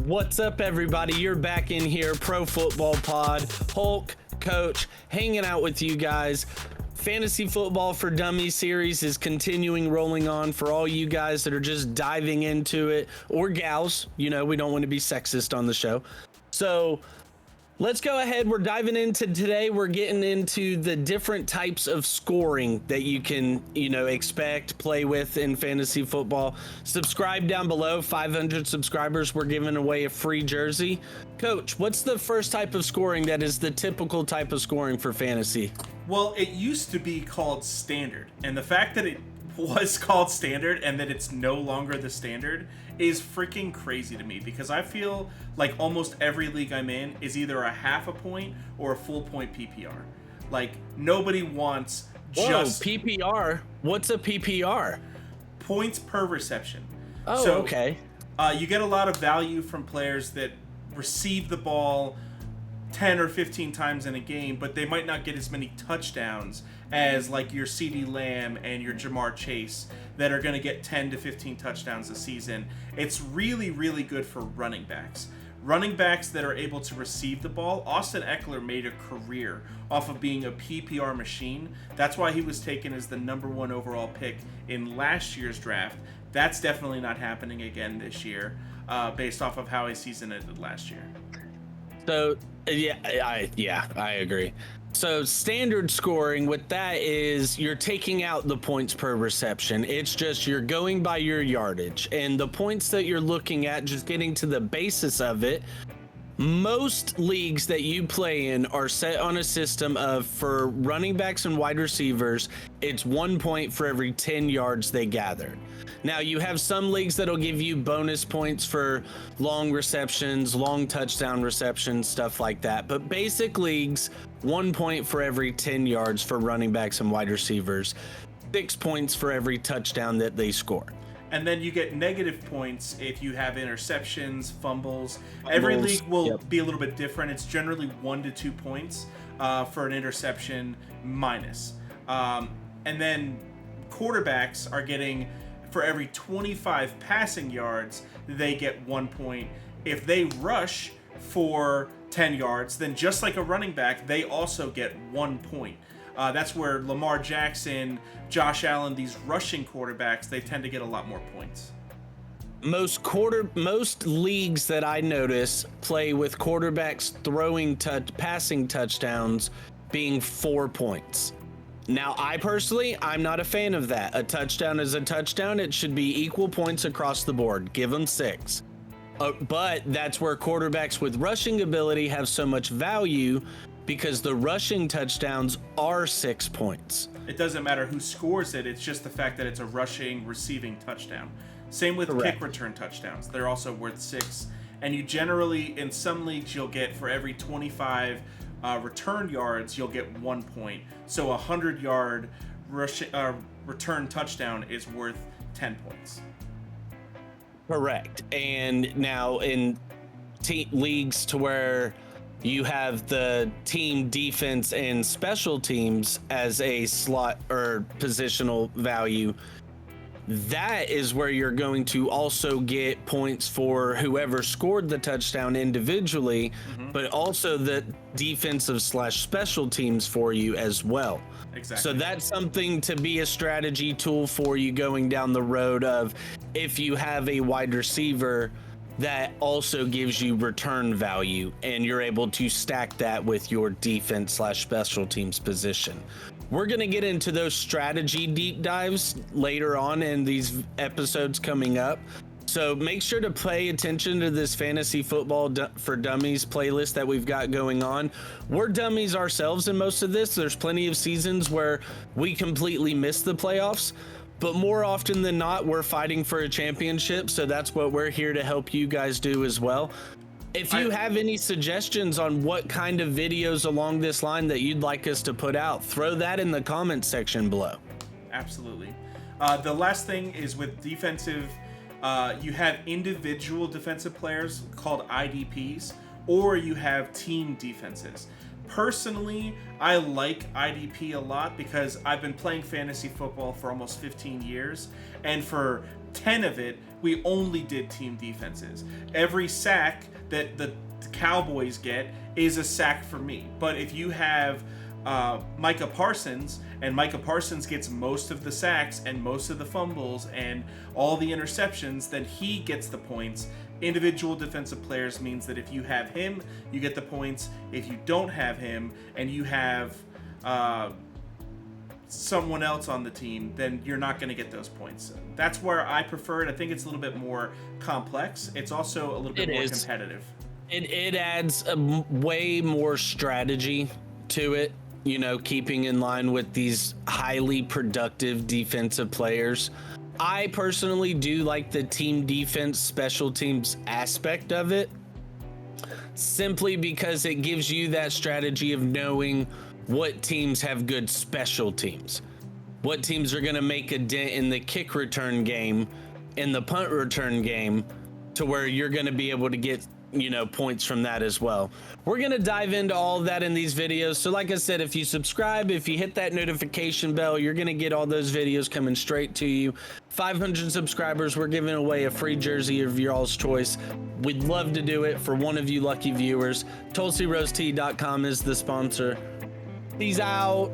What's up, everybody? You're back in here, Pro Football Pod. Hulk, Coach, hanging out with you guys. Fantasy Football for Dummies series is continuing rolling on for all you guys that are just diving into it, or gals. You know, we don't want to be sexist on the show. So let's go ahead. We're diving into today. We're getting into the different types of scoring that you can, expect, play with in fantasy football. Subscribe down below. 500 subscribers. We're giving away a free jersey. Coach, what's the first type of scoring that is the typical type of scoring for fantasy? Well, it used to be called standard, and the fact that it was called standard and that it's no longer the standard is freaking crazy to me, because I feel like almost every league I'm in is either a half a point or a full point PPR. Like, nobody wants just PPR. What's a PPR? Points per reception. Oh, so, okay. You get a lot of value from players that receive the ball 10 or 15 times in a game, but they might not get as many touchdowns as like your CeeDee Lamb and your Jamar Chase that are going to get 10 to 15 touchdowns a season. It's really, really good for running backs. Running backs that are able to receive the ball. Austin Eckler made a career off of being a PPR machine. That's why he was taken as the #1 overall pick in last year's draft. That's definitely not happening again this year, based off of how his season ended last year. So, I agree. So standard scoring with that is you're taking out the points per reception. It's just you're going by your yardage, and the points that you're looking at, just getting to the basis of it. Most leagues that you play in are set on a system of, for running backs and wide receivers, it's 1 point for every 10 yards they gather. Now, you have some leagues that'll give you bonus points for long receptions, long touchdown receptions, stuff like that. But basic leagues, 1 point for every 10 yards for running backs and wide receivers, 6 points for every touchdown that they score. And then you get negative points if you have interceptions, fumbles. Every league will be a little bit different. It's generally 1 to 2 points for an interception minus. And then quarterbacks are getting, for every 25 passing yards, they get 1 point. If they rush for 10 yards, then just like a running back, they also get 1 point. That's where Lamar Jackson, Josh Allen, these rushing quarterbacks, they tend to get a lot more points. Most leagues that I notice play with quarterbacks throwing passing touchdowns being 4 points. Now, I'm not a fan of that. A touchdown is a touchdown. It should be equal points across the board. Give them 6. But that's where quarterbacks with rushing ability have so much value, because the rushing touchdowns are 6 points. It doesn't matter who scores it. It's just the fact that it's a rushing, receiving touchdown. Same with kick return touchdowns. They're also worth 6. And you generally, in some leagues, you'll get, for every 25 return yards, you'll get 1 point. So a 100-yard return touchdown is worth 10 points. Correct. And now in leagues to where you have the team defense and special teams as a slot or positional value, that is where you're going to also get points for whoever scored the touchdown individually, but also the defensive / special teams for you as well. Exactly. So that's something to be a strategy tool for you going down the road of, if you have a wide receiver that also gives you return value, and you're able to stack that with your defense / special teams position. We're going to get into those strategy deep dives later on in these episodes coming up. So make sure to pay attention to this Fantasy Football for Dummies playlist that we've got going on. We're dummies ourselves in most of this. There's plenty of seasons where we completely miss the playoffs, but more often than not, we're fighting for a championship. So that's what we're here to help you guys do as well. If you have any suggestions on what kind of videos along this line that you'd like us to put out, throw that in the comments section below. Absolutely. The last thing is with defensive, you have individual defensive players called IDPs, or you have team defenses. Personally, I like IDP a lot because I've been playing fantasy football for almost 15 years, and for 10 of it, we only did team defenses. Every sack that the Cowboys get is a sack for me. But if you have Micah Parsons, and Micah Parsons gets most of the sacks and most of the fumbles and all the interceptions, then he gets the points. Individual defensive players means that if you have him, you get the points. If you don't have him and you have someone else on the team, then you're not going to get those points. That's where I prefer it. I think it's a little bit more complex. It's also a little bit more competitive. It adds way more strategy to it, you know, keeping in line with these highly productive defensive players. I personally do like the team defense, special teams aspect of it, simply because it gives you that strategy of knowing what teams have good special teams, what teams are going to make a dent in the kick return game, in the punt return game, to where you're going to be able to get, you know, points from that as well. We're going to dive into all of that in these videos. So like I said, if you subscribe, if you hit that notification bell, you're going to get all those videos coming straight to you. 500 subscribers, we're giving away a free jersey of your all's choice. We'd love to do it for one of you lucky viewers. TulsiRoseTea.com is the sponsor. Peace out.